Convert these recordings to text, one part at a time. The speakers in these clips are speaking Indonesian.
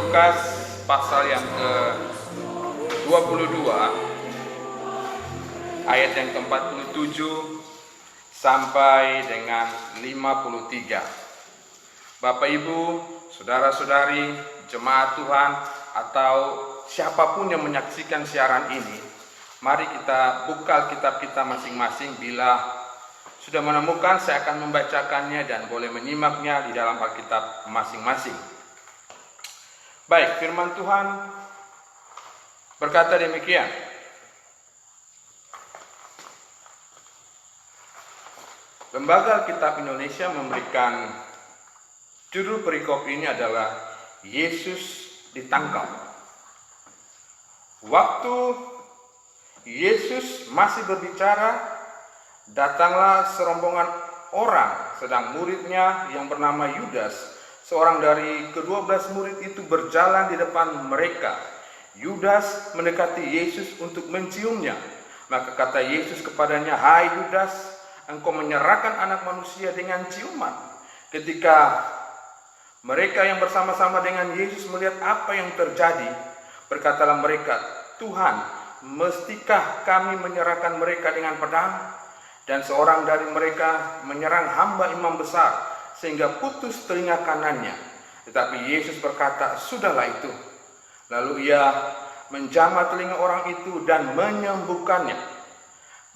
Lukas pasal yang ke-22 ayat yang ke-47 sampai dengan 53. Bapak Ibu, saudara-saudari, jemaat Tuhan atau siapapun yang menyaksikan siaran ini, mari kita buka Alkitab kita masing-masing. Bila sudah menemukan, saya akan membacakannya dan boleh menyimaknya di dalam Alkitab masing-masing. Baik, firman Tuhan berkata demikian. Lembaga Alkitab Indonesia memberikan judul perikop ini adalah Yesus ditangkap. Waktu Yesus masih berbicara, datanglah serombongan orang, sedang muridnya yang bernama Yudas, seorang dari ke-12 murid itu berjalan di depan mereka. Yudas mendekati Yesus untuk menciumnya. Maka kata Yesus kepadanya, "Hai Yudas, engkau menyerahkan anak manusia dengan ciuman." Ketika mereka yang bersama-sama dengan Yesus melihat apa yang terjadi, berkatalah mereka, "Tuhan, mestikah kami menyerahkan mereka dengan pedang?" Dan seorang dari mereka menyerang hamba imam besar, sehingga putus telinga kanannya. Tetapi Yesus berkata, "Sudahlah itu." Lalu ia menjamah telinga orang itu dan menyembuhkannya.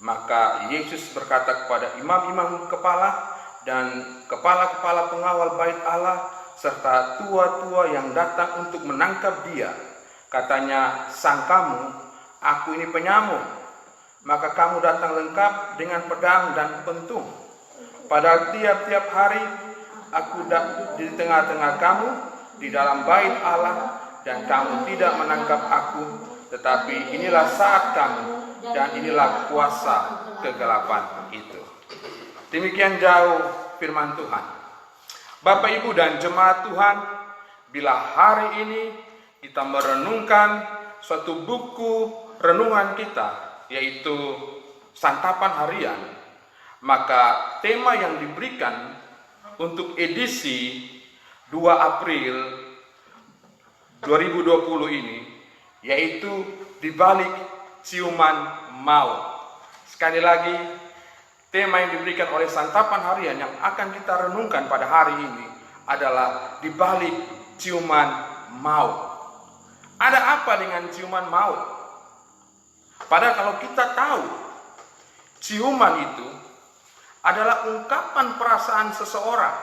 Maka Yesus berkata kepada imam-imam kepala dan kepala-kepala pengawal bait Allah, serta tua-tua yang datang untuk menangkap dia. Katanya, "Sangkamu aku ini penyamung, maka kamu datang lengkap dengan pedang dan pentung. Padahal tiap-tiap hari aku di tengah-tengah kamu di dalam bait Allah, dan kamu tidak menangkap aku. Tetapi inilah saat kamu, dan inilah kuasa kegelapan itu." Demikian jauh firman Tuhan. Bapak, Ibu, dan jemaat Tuhan, bila hari ini kita merenungkan suatu buku renungan kita, yaitu santapan harian, maka tema yang diberikan untuk edisi 2 April 2020 ini yaitu di balik ciuman maut. Sekali lagi, tema yang diberikan oleh santapan harian yang akan kita renungkan pada hari ini adalah di balik ciuman maut. Ada apa dengan ciuman maut? Padahal kalau kita tahu, ciuman itu adalah ungkapan perasaan seseorang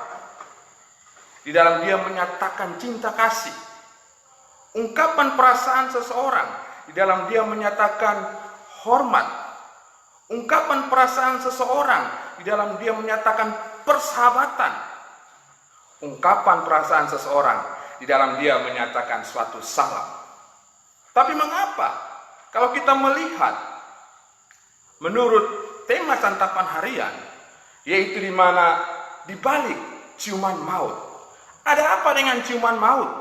di dalam dia menyatakan cinta kasih. Ungkapan perasaan seseorang di dalam dia menyatakan hormat. Ungkapan perasaan seseorang di dalam dia menyatakan persahabatan. Ungkapan perasaan seseorang di dalam dia menyatakan suatu salam. Tapi mengapa kalau kita melihat menurut tema santapan harian, yaitu di mana di balik ciuman maut, ada apa dengan ciuman maut?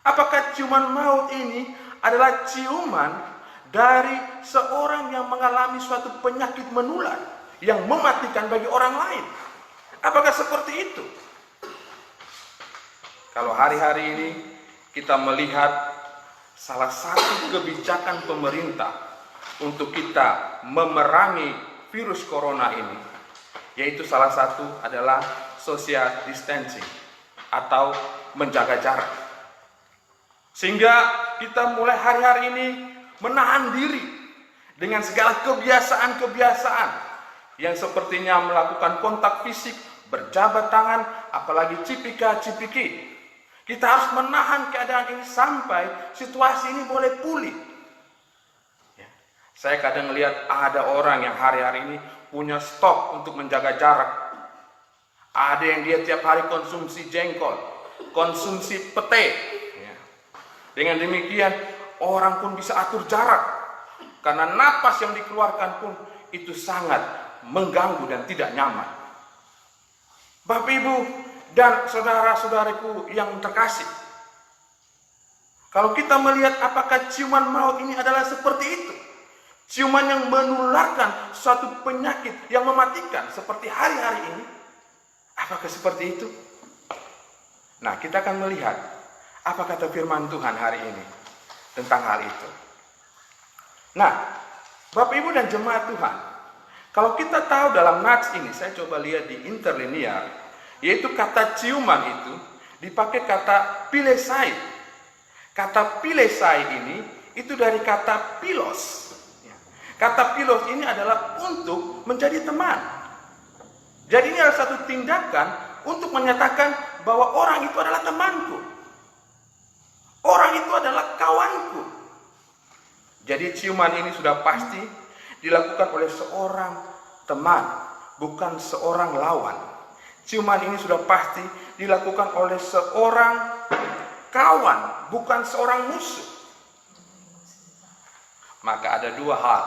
Apakah ciuman maut ini adalah ciuman dari seorang yang mengalami suatu penyakit menular yang mematikan bagi orang lain? Apakah seperti itu? Kalau hari-hari ini kita melihat salah satu kebijakan pemerintah untuk kita memerangi virus corona ini, yaitu salah satu adalah social distancing atau menjaga jarak. Sehingga kita mulai hari-hari ini menahan diri dengan segala kebiasaan-kebiasaan yang sepertinya melakukan kontak fisik, berjabat tangan, apalagi cipika-cipiki. Kita harus menahan keadaan ini sampai situasi ini boleh pulih. Ya. Saya kadang melihat ada orang yang hari-hari ini punya stok untuk menjaga jarak. Ada yang dia tiap hari konsumsi jengkol, konsumsi pete. Ya. Dengan demikian orang pun bisa atur jarak. Karena napas yang dikeluarkan pun itu sangat mengganggu dan tidak nyaman. Bapak, Ibu, dan saudara-saudariku yang terkasih, kalau kita melihat apakah ciuman maut ini adalah seperti itu, ciuman yang menularkan suatu penyakit yang mematikan seperti hari-hari ini, apakah seperti itu? Nah, kita akan melihat Apa kata firman Tuhan hari ini tentang hal itu? Nah, Bapak Ibu dan jemaat Tuhan, kalau kita tahu dalam nats ini, saya coba lihat di interlinear, yaitu kata ciuman itu dipakai kata pilesai. Kata pilesai ini itu dari kata pilos. Kata pilos ini adalah untuk menjadi teman. Jadi ini adalah satu tindakan untuk menyatakan bahwa orang itu adalah temanku. Orang itu adalah kawanku. Jadi ciuman ini sudah pasti dilakukan oleh seorang teman, bukan seorang lawan. Ciuman ini sudah pasti dilakukan oleh seorang kawan, bukan seorang musuh. Maka ada dua hal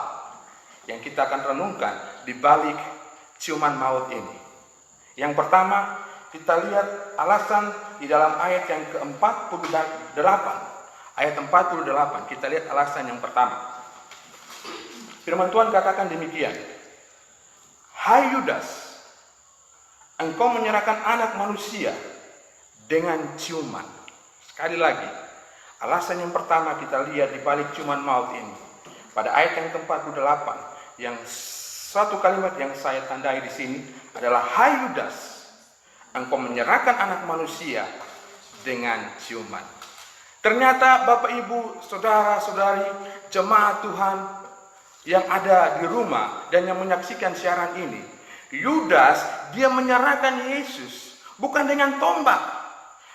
yang kita akan renungkan di balik ciuman maut ini. Yang pertama, kita lihat alasan di dalam ayat yang ke-48. Ayat 48, kita lihat alasan yang pertama. Firman Tuhan katakan demikian. Hai Yudas, engkau menyerahkan anak manusia dengan ciuman. Sekali lagi, alasan yang pertama kita lihat di balik ciuman maut ini. Pada ayat yang ke-48, yang satu kalimat yang saya tandai di sini adalah hai Yudas, engkau menyerahkan anak manusia dengan ciuman. Ternyata Bapak Ibu, saudara-saudari, jemaat Tuhan yang ada di rumah dan yang menyaksikan siaran ini, Yudas dia menyerahkan Yesus bukan dengan tombak.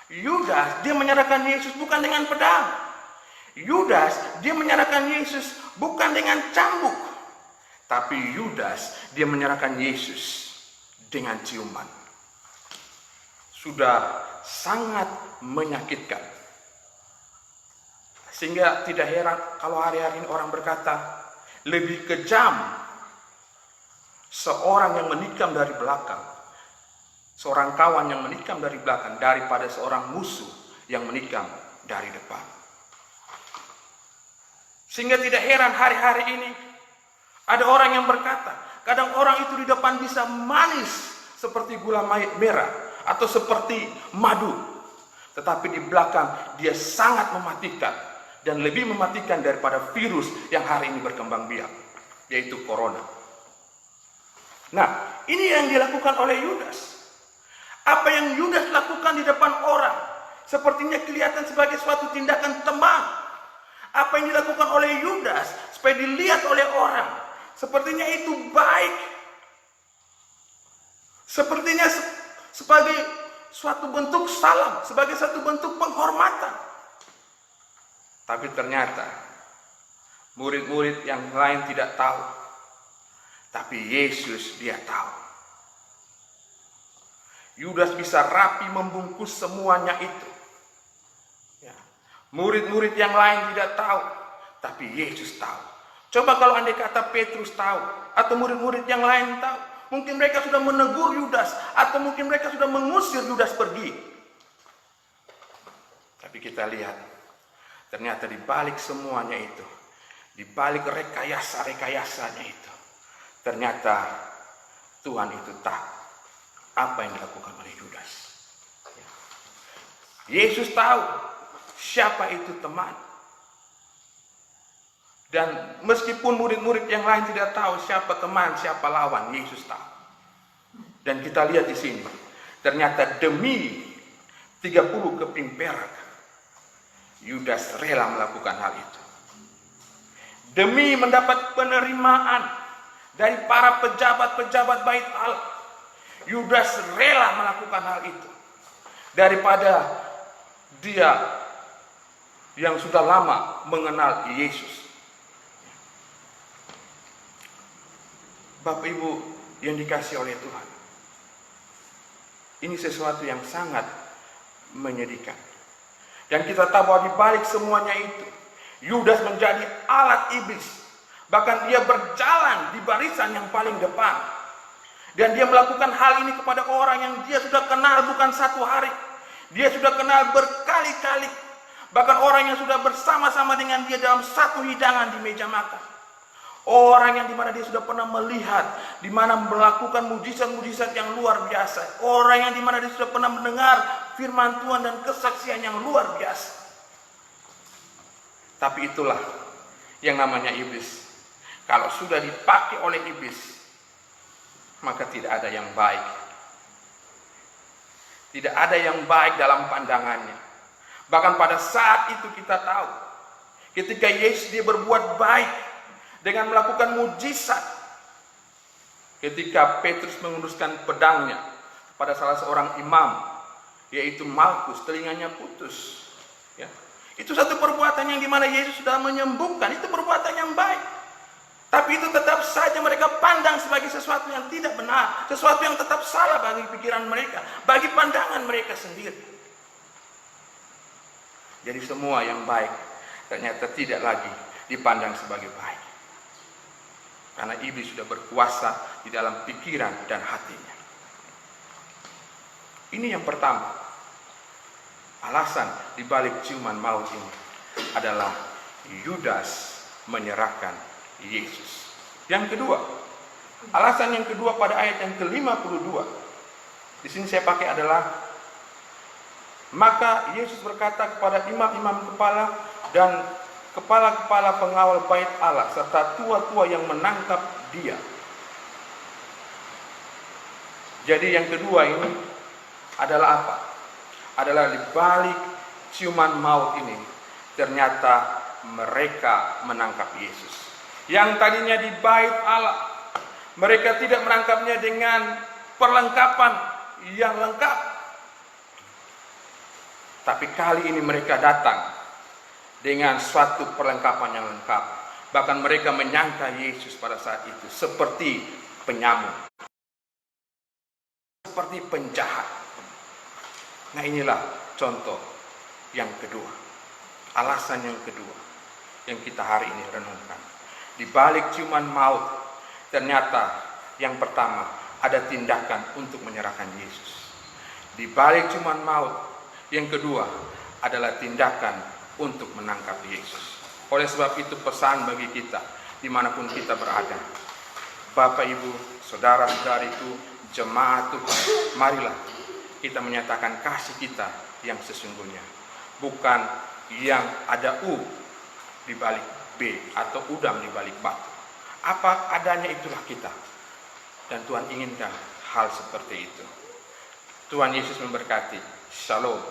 Yudas dia menyerahkan Yesus bukan dengan pedang. Yudas dia menyerahkan Yesus bukan dengan cambuk. Tapi Yudas dia menyerahkan Yesus dengan ciuman. Sudah sangat menyakitkan. Sehingga tidak heran kalau hari-hari ini orang berkata, lebih kejam seorang yang menikam dari belakang, seorang kawan yang menikam dari belakang, daripada seorang musuh yang menikam dari depan. Sehingga tidak heran hari-hari ini ada orang yang berkata, kadang orang itu di depan bisa manis seperti gula merah atau seperti madu, tetapi di belakang dia sangat mematikan. Dan lebih mematikan daripada virus yang hari ini berkembang biak, yaitu corona. Nah, ini yang dilakukan oleh Yudas. Apa yang Yudas lakukan di depan orang, sepertinya kelihatan sebagai suatu tindakan teman. Apa yang dilakukan oleh Yudas, supaya dilihat oleh orang, sepertinya itu baik. Sepertinya sebagai suatu bentuk salam, sebagai suatu bentuk penghormatan. Tapi ternyata murid-murid yang lain tidak tahu. Tapi Yesus dia tahu. Yudas bisa rapi membungkus semuanya itu. Ya. Murid-murid yang lain tidak tahu. Tapi Yesus tahu. Coba kalau andai kata Petrus tahu. Atau murid-murid yang lain tahu. Mungkin mereka sudah menegur Yudas. Atau mungkin mereka sudah mengusir Yudas pergi. Tapi kita lihat. Ternyata di balik semuanya itu, di balik rekayasa-rekayasanya itu, ternyata Tuhan itu tahu apa yang dilakukan oleh Yudas. Yesus tahu siapa itu teman. Dan meskipun murid-murid yang lain tidak tahu siapa teman, siapa lawan, Yesus tahu. Dan kita lihat di sini, ternyata demi 30 keping perak, Yudas rela melakukan hal itu. Demi mendapat penerimaan dari para pejabat-pejabat bait Allah, Yudas rela melakukan hal itu. Daripada dia yang sudah lama mengenal Yesus. Bapak Ibu yang dikasihi oleh Tuhan, ini sesuatu yang sangat menyedihkan. Dan kita tahu bahwa di balik semuanya itu, Yudas menjadi alat iblis. Bahkan dia berjalan di barisan yang paling depan. Dan dia melakukan hal ini kepada orang yang dia sudah kenal bukan satu hari. Dia sudah kenal berkali-kali. Bahkan orang yang sudah bersama-sama dengan dia dalam satu hidangan di meja makan. Orang yang dimana dia sudah pernah melihat, dimana melakukan mujizat-mujizat yang luar biasa. Orang yang dimana dia sudah pernah mendengar firman Tuhan dan kesaksian yang luar biasa. Tapi itulah yang namanya iblis. Kalau sudah dipakai oleh iblis, maka tidak ada yang baik. Tidak ada yang baik dalam pandangannya. Bahkan pada saat itu kita tahu, ketika Yesus dia berbuat baik dengan melakukan mujizat, ketika Petrus menguruskan pedangnya pada salah seorang imam, yaitu Malkus, telinganya putus. Ya. Itu satu perbuatan yang dimana Yesus sudah menyembuhkan, itu perbuatan yang baik. Tapi itu tetap saja mereka pandang sebagai sesuatu yang tidak benar, sesuatu yang tetap salah bagi pikiran mereka, bagi pandangan mereka sendiri. Jadi semua yang baik ternyata tidak lagi dipandang sebagai baik. Karena iblis sudah berkuasa di dalam pikiran dan hatinya. Ini yang pertama. Alasan dibalik ciuman maut ini adalah Yudas menyerahkan Yesus. Yang kedua, alasan yang kedua pada ayat yang ke-52. Di sini saya pakai adalah, maka Yesus berkata kepada imam-imam kepala dan kepala-kepala pengawal bait Allah serta tua-tua yang menangkap dia. Jadi yang kedua ini adalah apa? Adalah di balik ciuman maut ini ternyata mereka menangkap Yesus. Yang tadinya di bait Allah, mereka tidak menangkapnya dengan perlengkapan yang lengkap. Tapi kali ini mereka datang dengan suatu perlengkapan yang lengkap. Bahkan mereka menyangka Yesus pada saat itu seperti penyamun, seperti penjahat. Nah, inilah contoh yang kedua. Alasan yang kedua yang kita hari ini renungkan. Di balik ciuman maut, ternyata yang pertama ada tindakan untuk menyerahkan Yesus. Di balik ciuman maut, yang kedua adalah tindakan untuk menangkap Yesus. Oleh sebab itu pesan bagi kita, dimanapun kita berada. Bapak, Ibu, Saudara-saudariku, jemaat Tuhan, marilah kita menyatakan kasih kita yang sesungguhnya. Bukan yang ada U di balik B atau udang di balik batu. Apa adanya itulah kita. Dan Tuhan inginkan hal seperti itu. Tuhan Yesus memberkati. Shalom.